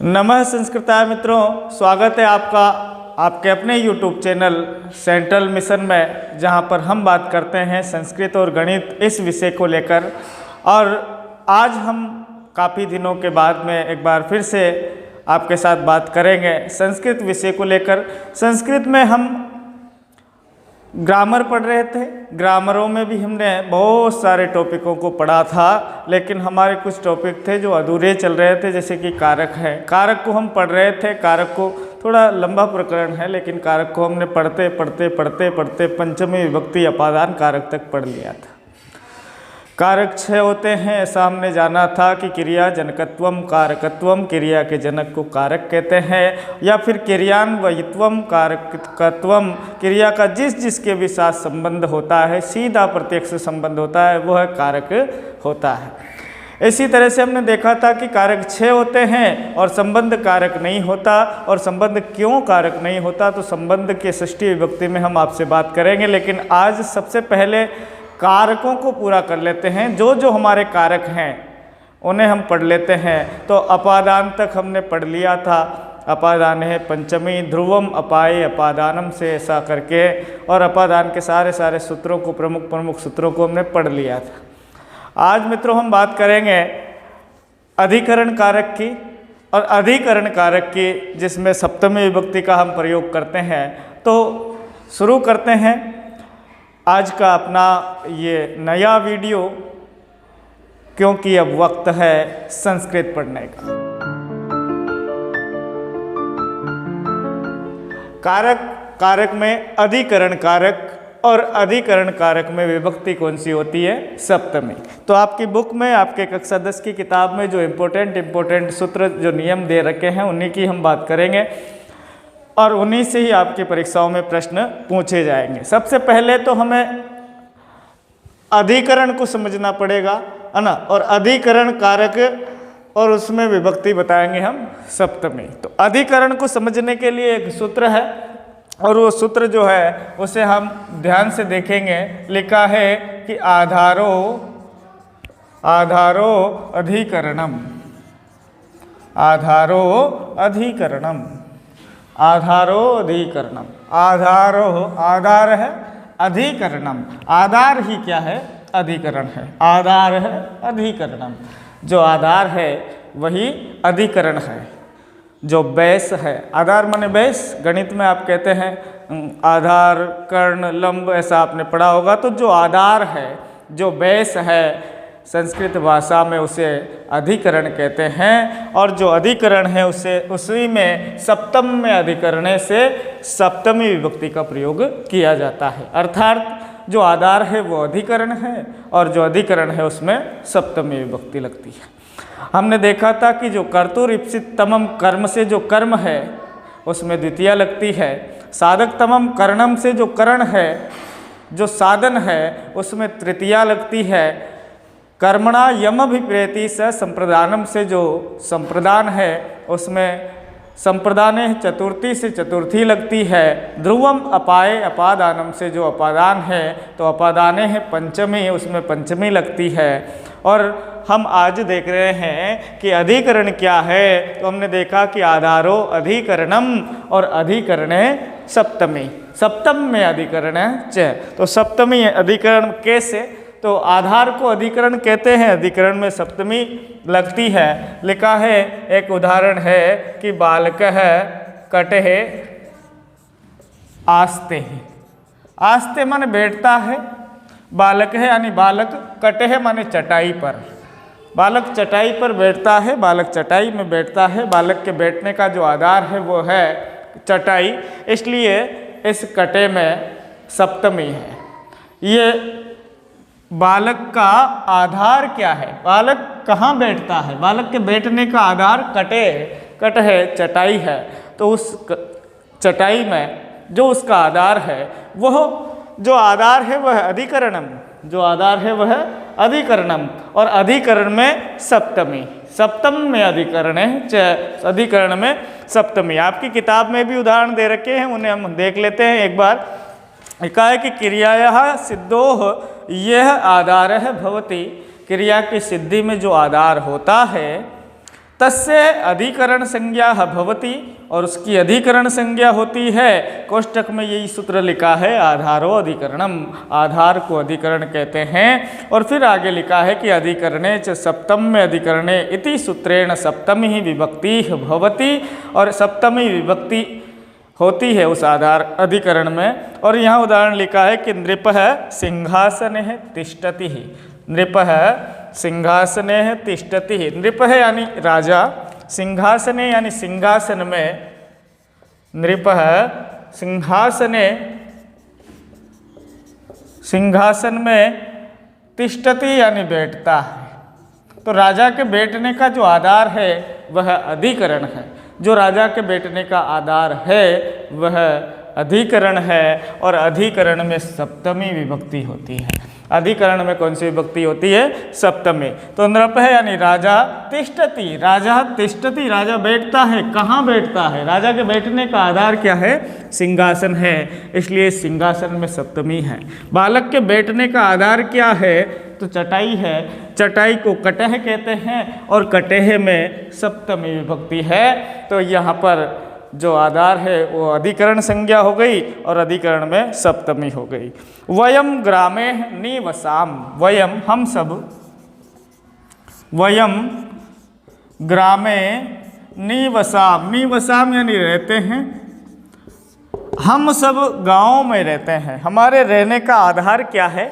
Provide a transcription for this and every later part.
नमः संस्कृताय मित्रों, स्वागत है आपका आपके अपने YouTube चैनल सेंट्रल मिशन में, जहां पर हम बात करते हैं संस्कृत और गणित इस विषय को लेकर। और आज हम काफ़ी दिनों के बाद में एक बार फिर से आपके साथ बात करेंगे संस्कृत विषय को लेकर। संस्कृत में हम ग्रामर पढ़ रहे थे। ग्रामरों में भी हमने बहुत सारे टॉपिकों को पढ़ा था, लेकिन हमारे कुछ टॉपिक थे जो अधूरे चल रहे थे, जैसे कि कारक है। कारक को हम पढ़ रहे थे। कारक को थोड़ा लंबा प्रकरण है, लेकिन कारक को हमने पढ़ते पंचमी विभक्ति अपादान कारक तक पढ़ लिया था। कारक 6 होते हैं, ऐसा हमने जाना था कि क्रिया जनकत्वम कारकत्वम, क्रिया के जनक को कारक कहते हैं, या फिर क्रियान्वयित्वम कारकत्वम, क्रिया का जिसके भी साथ संबंध होता है, सीधा प्रत्यक्ष संबंध होता है, वह कारक होता है। इसी तरह से हमने देखा था कि कारक 6 होते हैं और संबंध कारक नहीं होता। और संबंध क्यों कारक नहीं होता, तो संबंध के षष्ठी विभक्ति में हम आपसे बात करेंगे। लेकिन आज सबसे पहले कारकों को पूरा कर लेते हैं। जो हमारे कारक हैं उन्हें हम पढ़ लेते हैं। तो अपादान तक हमने पढ़ लिया था। अपादान है पंचमी, ध्रुवम अपाये अपादानम से ऐसा करके, और अपादान के सारे सूत्रों को, प्रमुख सूत्रों को हमने पढ़ लिया था। आज मित्रों हम बात करेंगे अधिकरण कारक की, और अधिकरण कारक की जिसमें सप्तमी विभक्ति का हम प्रयोग करते हैं। तो शुरू करते हैं आज का अपना ये नया वीडियो, क्योंकि अब वक्त है संस्कृत पढ़ने का। कारक में अधिकरण कारक, और अधिकरण कारक में विभक्ति कौन सी होती है? सप्तमी। तो आपकी बुक में, आपके कक्षा 10 की किताब में जो इम्पोर्टेंट सूत्र, जो नियम दे रखे हैं, उन्हीं की हम बात करेंगे, और उन्हीं से ही आपकी परीक्षाओं में प्रश्न पूछे जाएंगे। सबसे पहले तो हमें अधिकरण को समझना पड़ेगा, है ना, और अधिकरण कारक, और उसमें विभक्ति बताएंगे हम सप्तमी। तो अधिकरण को समझने के लिए एक सूत्र है, और वो सूत्र जो है उसे हम ध्यान से देखेंगे। लिखा है कि आधारो अधिकरणम, आधारो अधिकरणम, आधारो अधिकरणम, आधार है, अधिकरणम, आधार ही क्या है? अधिकरण है। आधार है अधिकरणम, जो आधार है वही अधिकरण है। जो बेस है, आधार माने बेस, गणित में आप कहते हैं आधार, कर्ण, लंब, ऐसा आपने पढ़ा होगा। तो जो आधार है, जो बेस है, संस्कृत भाषा में उसे अधिकरण कहते हैं। और जो अधिकरण है उसे उसी में सप्तम में अधिकरणे से सप्तमी विभक्ति का प्रयोग किया जाता है। अर्थात जो आधार है वो अधिकरण है, और जो अधिकरण है उसमें सप्तमी विभक्ति लगती है। हमने देखा था कि जो कर्तुर इप्सित तमम कर्म से जो कर्म है उसमें द्वितीया लगती है। साधक तमम करणम से जो करण है, जो साधन है, उसमें तृतीया लगती है। कर्मणा यम अभिप्रेति स संप्रदानम से जो संप्रदान है उसमें संप्रदाने चतुर्थी से चतुर्थी लगती है। ध्रुवम अपाये अपादानम से जो अपादान है, तो अपादाने है पंचमी, उसमें पंचमी लगती है। और हम आज देख रहे हैं कि अधिकरण क्या है। तो हमने देखा कि आधारो अधिकरणम, और अधिकरणे सप्तमी, सप्तम में अधिकरण च। तो सप्तमी अधिकरण कैसे? तो आधार को अधिकरण कहते हैं, अधिकरण में सप्तमी लगती है। लिखा है, एक उदाहरण है कि बालक है कटे आस्ते, आस्ते माने बैठता है, बालक है यानी बालक, कटे है माने चटाई पर, बालक चटाई पर बैठता है, बालक चटाई में बैठता है। बालक के बैठने का जो आधार है वो है चटाई, इसलिए इस कटे में सप्तमी है। ये बालक का आधार क्या है? बालक कहाँ बैठता है? बालक के बैठने का आधार कट है, चटाई है। तो उस चटाई में जो उसका आधार है, वह जो आधार है वह अधिकरणम, जो आधार है वह अधिकरणम, और अधिकरण में सप्तमी, सप्तम में अधिकरण है, अधिकरण में सप्तमी। आपकी किताब में भी उदाहरण दे रखे हैं, उन्हें हम देख लेते हैं एक बार। कहा है कि क्रियाया सिद्धोह यह आधार है भवती, क्रिया की सिद्धि में जो आधार होता है तस्य अधिकरण संज्ञा भवति, और उसकी अधिकरण संज्ञा होती है। कोष्टक में यही सूत्र लिखा है, आधारो अधिकरणम, आधार को अधिकरण कहते हैं। और फिर आगे लिखा है कि अधिकरणे च सप्तम्य अधिकरणे इति सूत्रेण सप्तमी विभक्ति भवति, और सप्तमी विभक्ति होती है उस आधार अधिकरण में। और यहाँ उदाहरण लिखा है कि नृपः सिंहासने तिष्ठति, नृपः सिंहासने तिष्ठति, नृपः यानी राजा, सिंहासने यानी सिंहासन में, नृपः सिंहासने, सिंहासन में तिष्ठति यानी बैठता है। तो राजा के बैठने का जो आधार है वह अधिकरण है, जो राजा के बैठने का आधार है वह अधिकरण है। और अधिकरण में सप्तमी विभक्ति होती है। अधिकरण में कौन सी विभक्ति होती है? सप्तमी। तो नृपः यानी राजा, तिष्ठति, राजा तिष्ठति, राजा बैठता है। कहाँ बैठता है? राजा के बैठने का आधार क्या है? सिंहासन है, इसलिए सिंहासन में सप्तमी है। बालक के बैठने का आधार क्या है? तो चटाई है, चटाई को कटह कहते हैं, और कटह में सप्तमी विभक्ति है। तो यहाँ पर जो आधार है वो अधिकरण संज्ञा हो गई और अधिकरण में सप्तमी हो गई। वयम ग्रामे निवसाम, वयम हम सब, वयम ग्रामे निवसाम, निवसाम यानी रहते हैं, हम सब गाँव में रहते हैं। हमारे रहने का आधार क्या है?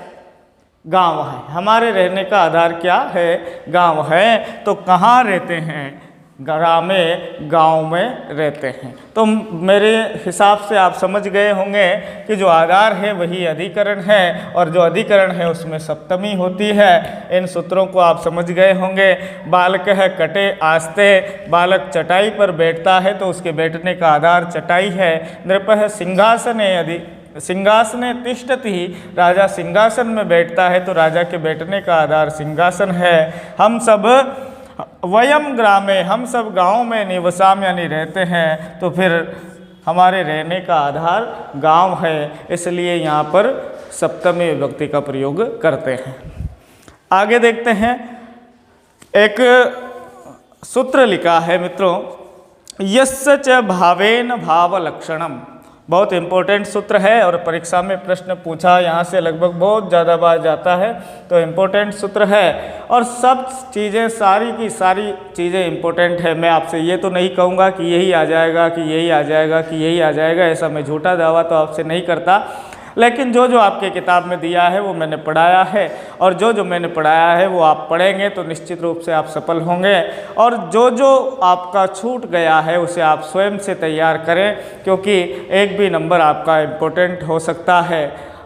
गांव है। हमारे रहने का आधार क्या है? गांव है। तो कहाँ रहते हैं? ग्रामे, गांव में रहते हैं। तो मेरे हिसाब से आप समझ गए होंगे कि जो आधार है वही अधिकरण है, और जो अधिकरण है उसमें सप्तमी होती है। इन सूत्रों को आप समझ गए होंगे। बालक है कटे आस्ते, बालक चटाई पर बैठता है तो उसके बैठने का आधार चटाई है। नृपः सिंहासने सिंहासने तिष्ठति, राजा सिंहासन में बैठता है तो राजा के बैठने का आधार सिंहासन है। हम सब वयम ग्रामे, हम सब गांव में निवसाम यानी रहते हैं, तो फिर हमारे रहने का आधार गांव है, इसलिए यहाँ पर सप्तमी विभक्ति का प्रयोग करते हैं। आगे देखते हैं, एक सूत्र लिखा है मित्रों, यस्य च भावेन भाव लक्षणम, बहुत इम्पोर्टेंट सूत्र है और परीक्षा में प्रश्न पूछा यहाँ से लगभग बहुत ज़्यादा बार जाता है, तो इम्पोर्टेंट सूत्र है। और सब चीज़ें, सारी की सारी चीज़ें इम्पोर्टेंट है। मैं आपसे ये तो नहीं कहूँगा कि यही आ जाएगा, कि यही आ जाएगा, कि यही आ जाएगा, ऐसा मैं झूठा दावा तो आपसे नहीं करता। लेकिन जो जो आपके किताब में दिया है वो मैंने पढ़ाया है, और जो जो मैंने पढ़ाया है वो आप पढ़ेंगे तो निश्चित रूप से आप सफल होंगे। और जो जो आपका छूट गया है उसे आप स्वयं से तैयार करें, क्योंकि एक भी नंबर आपका इम्पोर्टेंट हो सकता है।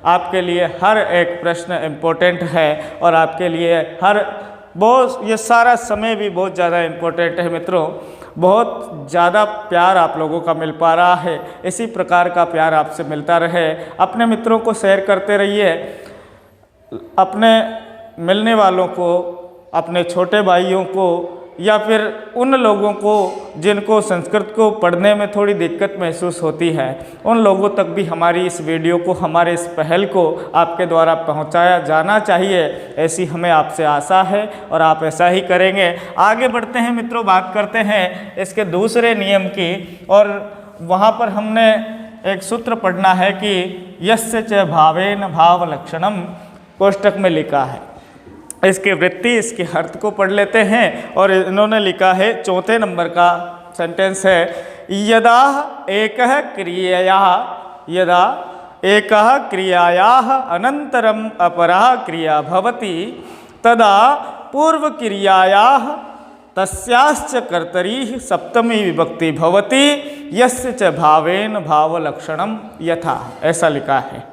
आपके लिए हर एक प्रश्न इम्पोर्टेंट है, और आपके लिए हर बहुत, ये सारा समय भी बहुत ज़्यादा इम्पोर्टेंट है मित्रों। बहुत ज़्यादा प्यार आप लोगों का मिल पा रहा है, इसी प्रकार का प्यार आपसे मिलता रहे। अपने मित्रों को शेयर करते रहिए, अपने मिलने वालों को, अपने छोटे भाइयों को, या फिर उन लोगों को जिनको संस्कृत को पढ़ने में थोड़ी दिक्कत महसूस होती है, उन लोगों तक भी हमारी इस वीडियो को, हमारे इस पहल को आपके द्वारा पहुंचाया जाना चाहिए, ऐसी हमें आपसे आशा है, और आप ऐसा ही करेंगे। आगे बढ़ते हैं मित्रों, बात करते हैं इसके दूसरे नियम की, और वहाँ पर हमने एक सूत्र पढ़ना है कि यस्य च भावेन भाव लक्षणम, कोष्टक में लिखा है। इसकी वृत्ति, इसके अर्थ को पढ़ लेते हैं। और इन्होंने लिखा है, चौथे नंबर का सेंटेंस है, यदा एकः क्रियया, यदा एकः क्रियायाः अनन्तरम् अपरः क्रिया भवति तदा पूर्व क्रियायाः तस्याश्च कर्तरी सप्तमी विभक्ति भवति यस्य च भावेन भाव लक्षणम यथा, ऐसा लिखा है।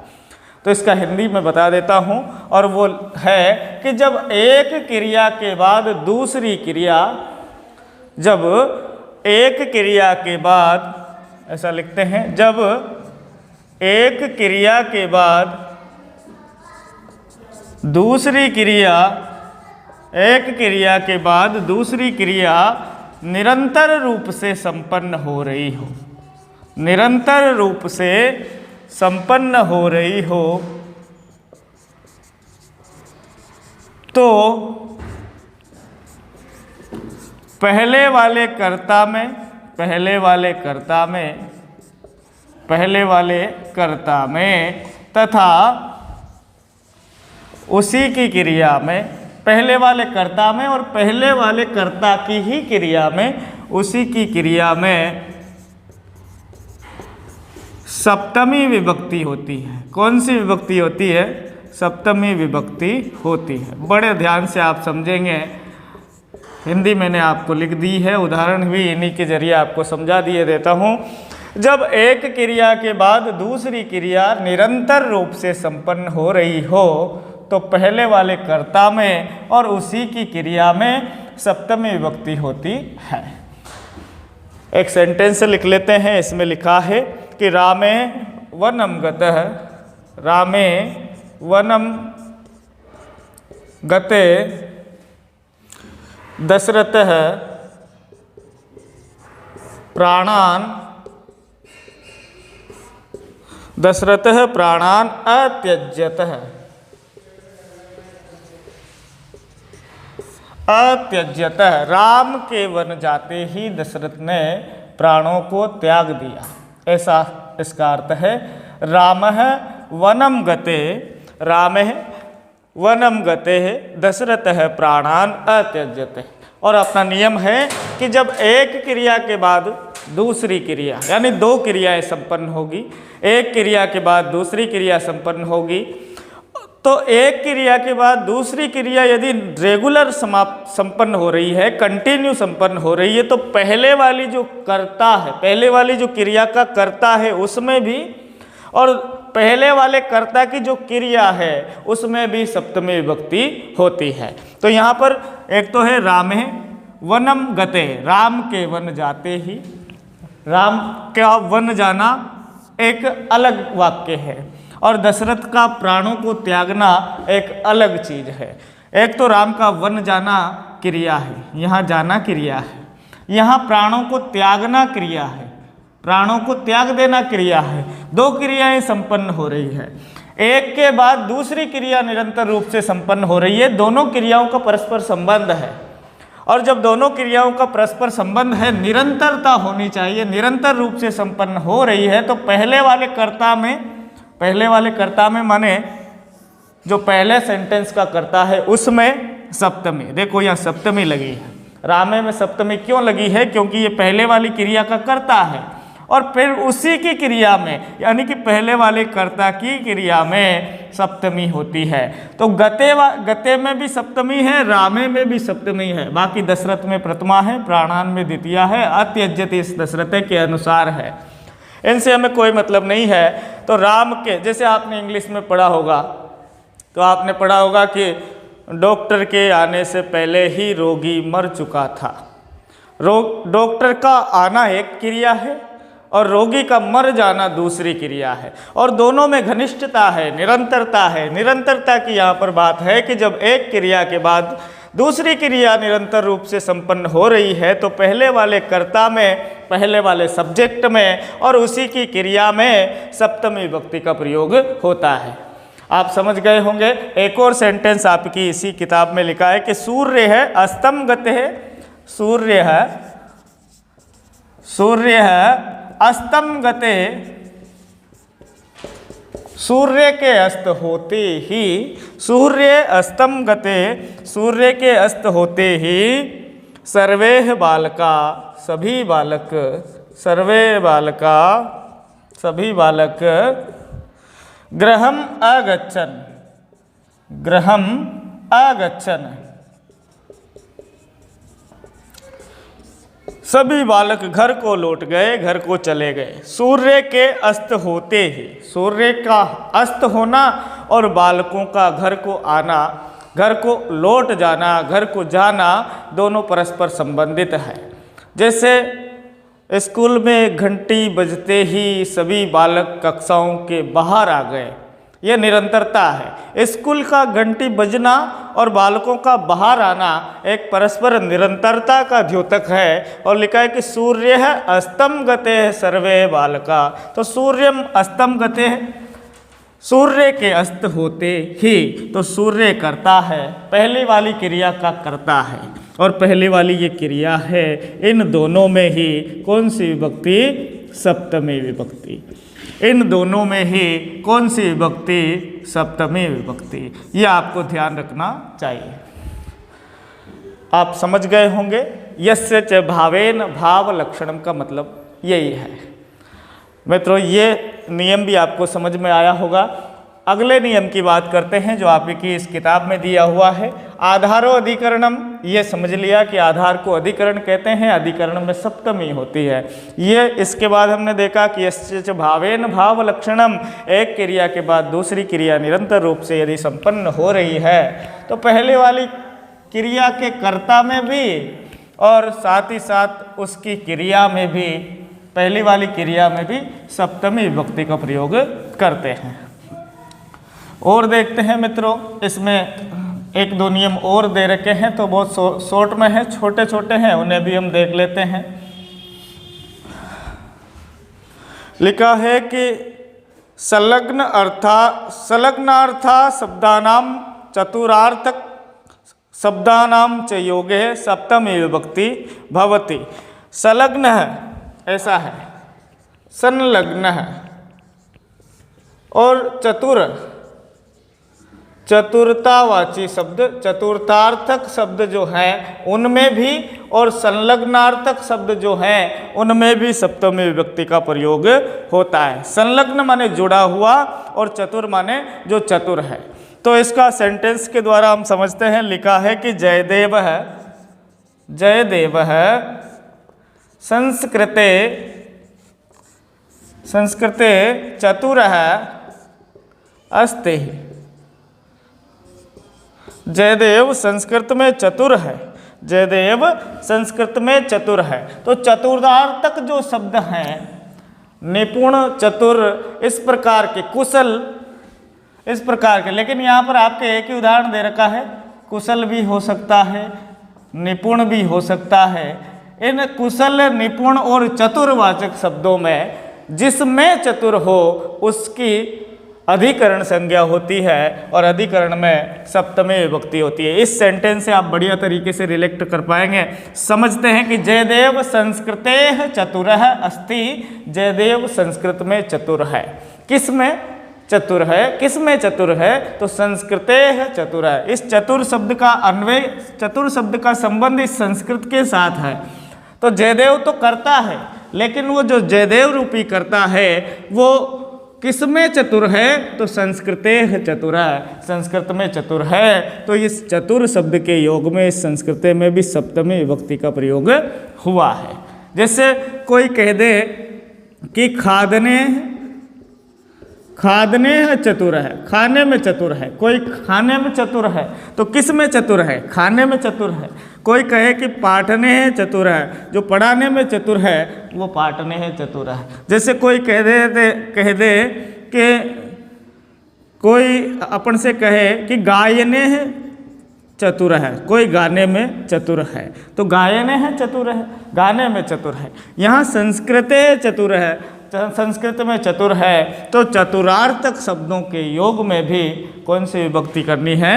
तो इसका हिंदी में बता देता हूँ, और वो है कि जब एक क्रिया के बाद दूसरी क्रिया, जब एक क्रिया के बाद, ऐसा लिखते हैं, जब एक क्रिया के बाद दूसरी क्रिया, एक क्रिया के बाद दूसरी क्रिया निरंतर रूप से संपन्न हो रही हो, निरंतर रूप से संपन्न हो रही हो, तो पहले वाले कर्ता में तथा उसी की क्रिया में, पहले वाले कर्ता में और पहले वाले कर्ता की ही क्रिया में, उसी की क्रिया में सप्तमी विभक्ति होती है। कौन सी विभक्ति होती है? सप्तमी विभक्ति होती है। बड़े ध्यान से आप समझेंगे। हिंदी मैंने आपको लिख दी है, उदाहरण भी इन्हीं के जरिए आपको समझा दिए देता हूँ। जब एक क्रिया के बाद दूसरी क्रिया निरंतर रूप से संपन्न हो रही हो तो पहले वाले कर्ता में और उसी की क्रिया में सप्तमी विभक्ति होती है। एक सेंटेंस लिख लेते हैं। इसमें लिखा है कि रामे वनम गतः, रामे वनम गते दशरथः प्राणान अत्यज्यतः। राम के वन जाते ही दशरथ ने प्राणों को त्याग दिया, ऐसा इसका अर्थ है। रामः वनम गते, रामः वनम गते दशरथः प्राणान अत्यज्यते। और अपना नियम है कि जब एक क्रिया के बाद दूसरी क्रिया, यानी दो क्रियाएं संपन्न होगी, एक क्रिया के बाद दूसरी क्रिया संपन्न होगी, तो एक क्रिया के बाद दूसरी क्रिया यदि रेगुलर संपन्न हो रही है, कंटिन्यू संपन्न हो रही है, तो पहले वाली जो कर्ता है, पहले वाली जो क्रिया का कर्ता है उसमें भी, और पहले वाले कर्ता की जो क्रिया है उसमें भी सप्तमी विभक्ति होती है। तो यहाँ पर एक तो है रामे वनम गते, राम के वन जाते ही, राम का वन जाना एक अलग वाक्य है, और दशरथ का प्राणों को त्यागना एक अलग चीज है। एक तो राम का वन जाना क्रिया है, यहाँ जाना क्रिया है, यहाँ प्राणों को त्यागना क्रिया है, प्राणों को त्याग देना क्रिया है। दो क्रियाएं संपन्न हो रही है, एक के बाद दूसरी क्रिया निरंतर रूप से संपन्न हो रही है। दोनों क्रियाओं का परस्पर संबंध है, और जब दोनों क्रियाओं का परस्पर संबंध है, निरंतरता होनी चाहिए, निरंतर रूप से संपन्न हो रही है, तो पहले वाले कर्ता में माने जो पहले सेंटेंस का कर्ता है उसमें सप्तमी, देखो यहाँ सप्तमी लगी है। रामे में सप्तमी क्यों लगी है? क्योंकि ये पहले वाली क्रिया का कर्ता है, और फिर उसी की क्रिया में, यानी कि पहले वाले कर्ता की क्रिया में सप्तमी होती है। तो गते में भी सप्तमी है, रामे में भी सप्तमी है, बाकी दशरथ में प्रथमा है, प्राणान में द्वितीया है, अत्यज्यति इस दशरथ के अनुसार है। इनसे हमें कोई मतलब नहीं है। तो राम के, जैसे आपने इंग्लिश में पढ़ा होगा, तो आपने पढ़ा होगा कि डॉक्टर के आने से पहले ही रोगी मर चुका था। डॉक्टर का आना एक क्रिया है और रोगी का मर जाना दूसरी क्रिया है, और दोनों में घनिष्ठता है, निरंतरता है। निरंतरता की यहाँ पर बात है कि जब एक क्रिया के बाद दूसरी क्रिया निरंतर रूप से संपन्न हो रही है, तो पहले वाले कर्ता में, पहले वाले सब्जेक्ट में और उसी की क्रिया में सप्तमी विभक्ति का प्रयोग होता है। आप समझ गए होंगे। एक और सेंटेंस आपकी इसी किताब में लिखा है कि सूर्य है अस्तम गते है, सूर्य है अस्तम गते, सूर्य के अस्त होते ही, सूर्य अस्तम गते, सूर्य के अस्त होते ही सर्वे बालका, सभी बालक, सर्वे बालका, सभी बालक गृहम आगच्छन, गृहम आगच्छन, सभी बालक घर को लौट गए, घर को चले गए। सूर्य के अस्त होते ही, सूर्य का अस्त होना और बालकों का घर को आना, घर को लौट जाना, घर को जाना, दोनों परस्पर संबंधित है। जैसे स्कूल में घंटी बजते ही सभी बालक कक्षाओं के बाहर आ गए, यह निरंतरता है। स्कूल का घंटी बजना और बालकों का बाहर आना एक परस्पर निरंतरता का द्योतक है। और लिखा है कि सूर्य है अस्तम गते है सर्वे बालका, तो सूर्यम अस्तम गते है, सूर्य के अस्त होते ही, तो सूर्य करता है, पहली वाली क्रिया का करता है। और पहली वाली ये क्रिया है, इन दोनों में ही कौन सी विभक्ति? सप्तमी विभक्ति। इन दोनों में ही कौन सी विभक्ति? सप्तमी विभक्ति। ये आपको ध्यान रखना चाहिए। आप समझ गए होंगे यस्य च भावेन भाव लक्षणम का मतलब यही है। मित्रों ये नियम भी आपको समझ में आया होगा। अगले नियम की बात करते हैं जो आपकी इस किताब में दिया हुआ है, आधारो अधिकरणम। ये समझ लिया कि आधार को अधिकरण कहते हैं, अधिकरण में सप्तमी होती है। ये इसके बाद हमने देखा कि यस्य च भावेन भाव लक्षणम, एक क्रिया के बाद दूसरी क्रिया निरंतर रूप से यदि संपन्न हो रही है तो पहले वाली क्रिया के कर्ता में भी और साथ ही साथ उसकी क्रिया में भी, पहली वाली क्रिया में भी सप्तमी विभक्ति का प्रयोग करते हैं। और देखते हैं मित्रों, इसमें एक दो नियम और दे रखे हैं तो बहुत शॉर्ट में है, छोटे छोटे हैं, उन्हें भी हम देख लेते हैं। लिखा है कि संलग्नार्था शब्दानाम चतुरार्थक शब्दानाम च योगे सप्तमी विभक्ति भवति। संलग्न है, ऐसा है, संलग्न है, और चतुर, चतुरतावाची शब्द, चतुर्थार्थक शब्द जो हैं उनमें भी और संलग्नार्थक शब्द जो हैं उनमें भी सप्तमी विभक्ति का प्रयोग होता है। संलग्न माने जुड़ा हुआ और चतुर माने जो चतुर है। तो इसका सेंटेंस के द्वारा हम समझते हैं। लिखा है कि जयदेव है, जयदेव है संस्कृते, संस्कृते चतुर है अस्ति। जयदेव संस्कृत में चतुर है, जयदेव संस्कृत में चतुर है। तो चतुर्थार्थक जो शब्द हैं, निपुण, चतुर, इस प्रकार के, कुशल, इस प्रकार के, लेकिन यहाँ पर आपके एक ही उदाहरण दे रखा है, कुशल भी हो सकता है, निपुण भी हो सकता है। इन कुशल, निपुण और चतुरवाचक शब्दों में जिसमें चतुर हो उसकी अधिकरण संज्ञा होती है और अधिकरण में सप्तमी विभक्ति होती है। इस सेंटेंस से आप बढ़िया तरीके से रिलेक्ट कर पाएंगे। समझते हैं कि जयदेव संस्कृते चतुर अस्ति, जयदेव संस्कृत में चतुर है। किस में चतुर है? किस में चतुर है? तो संस्कृते चतुर है। इस चतुर शब्द का अन्वय, चतुर शब्द का संबंध इस संस्कृत के साथ है। तो जयदेव तो करता है, लेकिन वो जो जयदेव रूपी करता है वो किसमें चतुर है? तो संस्कृते चतुर है, संस्कृत में चतुर है। तो इस चतुर शब्द के योग में इस संस्कृते में भी सप्तमी विभक्ति का प्रयोग हुआ है। जैसे कोई कह दे कि खादने, खादने चतुर है, खाने में चतुर है। कोई खाने में चतुर है तो किस में चतुर है? खाने में चतुर है। कोई कहे कि पाठने चतुर है, जो पढ़ाने में चतुर है वो पाठने चतुर है। जैसे कोई कह दे कि कोई अपन से कहे कि गायने चतुर है, कोई गाने में चतुर है, तो गायने है चतुर है, गाने में चतुर है। यहाँ संस्कृते चतुर है, संस्कृत में चतुर है। तो चतुरार्थक शब्दों के योग में भी कौन सी विभक्ति करनी है?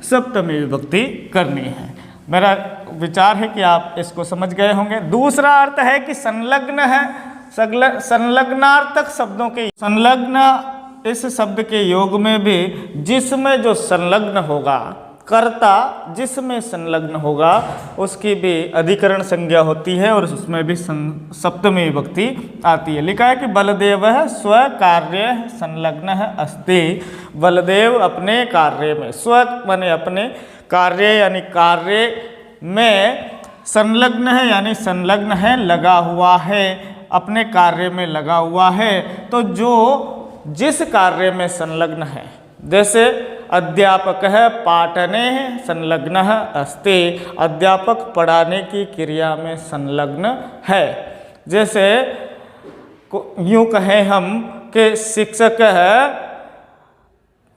सप्तमी विभक्ति करनी है। मेरा विचार है कि आप इसको समझ गए होंगे। दूसरा अर्थ है कि संलग्न है, संलग्नार्थक शब्दों के, संलग्न इस शब्द के योग में भी जिसमें जो संलग्न होगा, कर्ता जिसमें संलग्न होगा उसकी भी अधिकरण संज्ञा होती है और उसमें भी सप्तमी विभक्ति आती है। लिखा है कि बलदेव स्व कार्य संलग्न अस्ति। बलदेव अपने कार्य में, स्व माने अपने, कार्य यानी कार्य में, संलग्न है यानी संलग्न है, लगा हुआ है, अपने कार्य में लगा हुआ है। तो जो जिस कार्य में संलग्न है, जैसे अध्यापक है पाठने संलग्न अस्ति, अध्यापक पढ़ाने की क्रिया में संलग्न है। जैसे यूँ कहें हम कि शिक्षक है,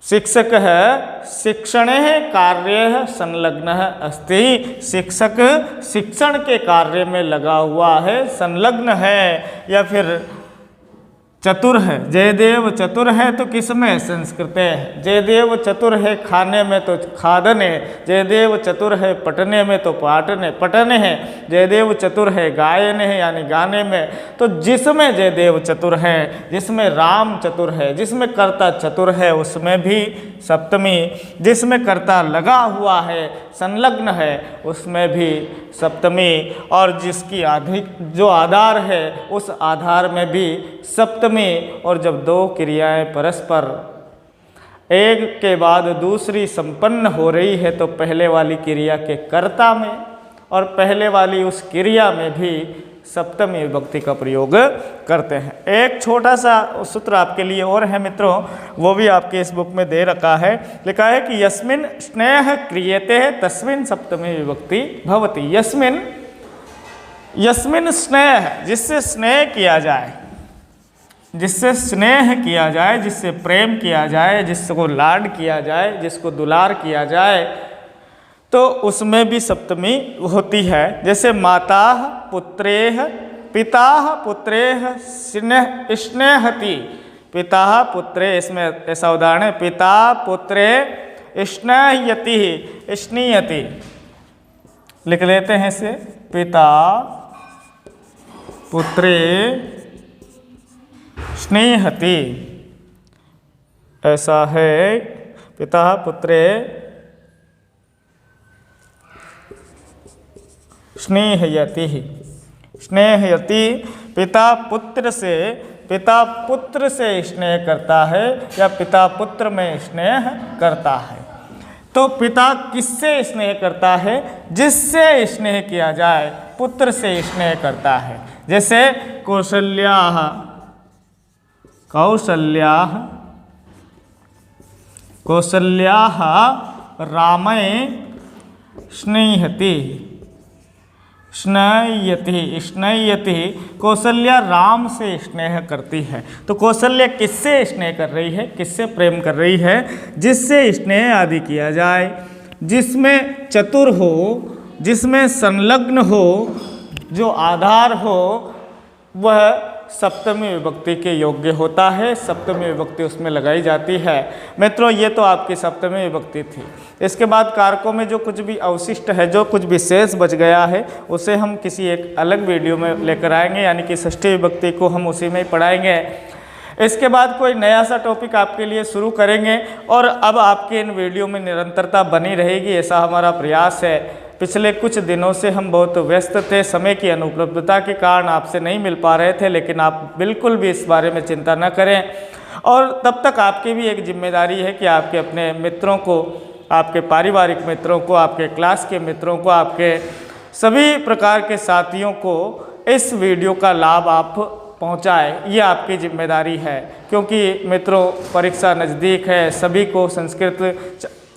शिक्षक है शिक्षण कार्य संलग्न अस्ति, शिक्षक शिक्षण के कार्य में लगा हुआ है, संलग्न है। या फिर चतुर है, जयदेव चतुर है तो किस में? संस्कृत है। जयदेव चतुर है खाने में तो खादने, जयदेव चतुर है पटने में तो पटने है, जयदेव चतुर है गायने है यानी गाने में। तो जिसमें जयदेव चतुर है, जिसमें राम चतुर है, जिसमें कर्ता चतुर है उसमें भी सप्तमी, जिसमें कर्ता लगा हुआ है संलग्न है उसमें भी सप्तमी, और जिसकी जो आधार है उस आधार में भी सप्तमी। और जब दो क्रियाएं परस्पर एक के बाद दूसरी संपन्न हो रही है तो पहले वाली क्रिया के कर्ता में और पहले वाली उस क्रिया में भी सप्तमी विभक्ति का प्रयोग करते हैं। एक छोटा सा सूत्र आपके लिए और है मित्रों, वो भी आपके इस बुक में दे रखा है। लिखा है कि यस्मिन स्नेह क्रियते तस्मिन सप्तमी विभक्ति भवति। यस्मिन स्नेह, जिससे स्नेह किया जाए, जिससे स्नेह किया जाए, जिससे प्रेम किया जाए, जिसको लाड किया जाए, जिसको दुलार किया जाए, तो उसमें भी सप्तमी होती है। जैसे माता पुत्रेह, पिता पुत्रेह स्नेहति, पिता पुत्रे, इसमें ऐसा उदाहरण है, पिता पुत्रे स्नेहयति, स्नेहयति लिख लेते हैं इसे, पिता पुत्रे स्नेहति, ऐसा है, पिता पुत्रे स्नेहयति, स्नेहयति। पिता पुत्र से स्नेह करता है या पिता पुत्र में स्नेह करता है। तो पिता किससे स्नेह करता है? जिससे स्नेह किया जाए, पुत्र से स्नेह करता है। जैसे कौशल्याः रामय स्नेहति, स्नेहयति। कौशल्या राम से स्नेह करती है। तो कौशल्या किससे स्नेह कर रही है, किससे प्रेम कर रही है? जिससे स्नेह आदि किया जाए, जिसमें चतुर हो, जिसमें संलग्न हो, जो आधार हो, वह सप्तमी विभक्ति के योग्य होता है। सप्तमी विभक्ति उसमें लगाई जाती है। मित्रों, ये तो आपकी सप्तमी विभक्ति थी। इसके बाद कारकों में जो कुछ भी अवशिष्ट है, जो कुछ भी शेष बच गया है, उसे हम किसी एक अलग वीडियो में लेकर आएंगे, यानी कि षष्ठी विभक्ति को हम उसी में ही पढ़ाएंगे। इसके बाद कोई नया सा टॉपिक आपके लिए शुरू करेंगे और अब आपके इन वीडियो में निरंतरता बनी रहेगी, ऐसा हमारा प्रयास है। पिछले कुछ दिनों से हम बहुत व्यस्त थे, समय की अनुपलब्धता के कारण आपसे नहीं मिल पा रहे थे, लेकिन आप बिल्कुल भी इस बारे में चिंता न करें। और तब तक आपकी भी एक जिम्मेदारी है कि आपके अपने मित्रों को, आपके पारिवारिक मित्रों को, आपके क्लास के मित्रों को, आपके सभी प्रकार के साथियों को इस वीडियो का लाभ आप पहुंचाएं। ये आपकी जिम्मेदारी है, क्योंकि मित्रों परीक्षा नज़दीक है, सभी को संस्कृत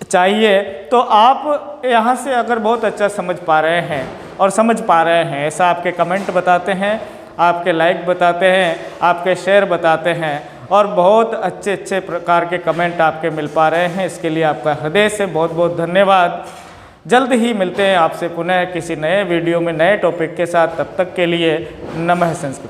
चाहिए। तो आप यहाँ से अगर बहुत अच्छा समझ पा रहे हैं और समझ पा रहे हैं, ऐसा आपके कमेंट बताते हैं, आपके लाइक बताते हैं, आपके शेयर बताते हैं और बहुत अच्छे प्रकार के कमेंट आपके मिल पा रहे हैं, इसके लिए आपका हृदय से बहुत बहुत धन्यवाद। जल्द ही मिलते हैं आपसे पुनः किसी नए वीडियो में नए टॉपिक के साथ। तब तक के लिए नमः संस्कृत।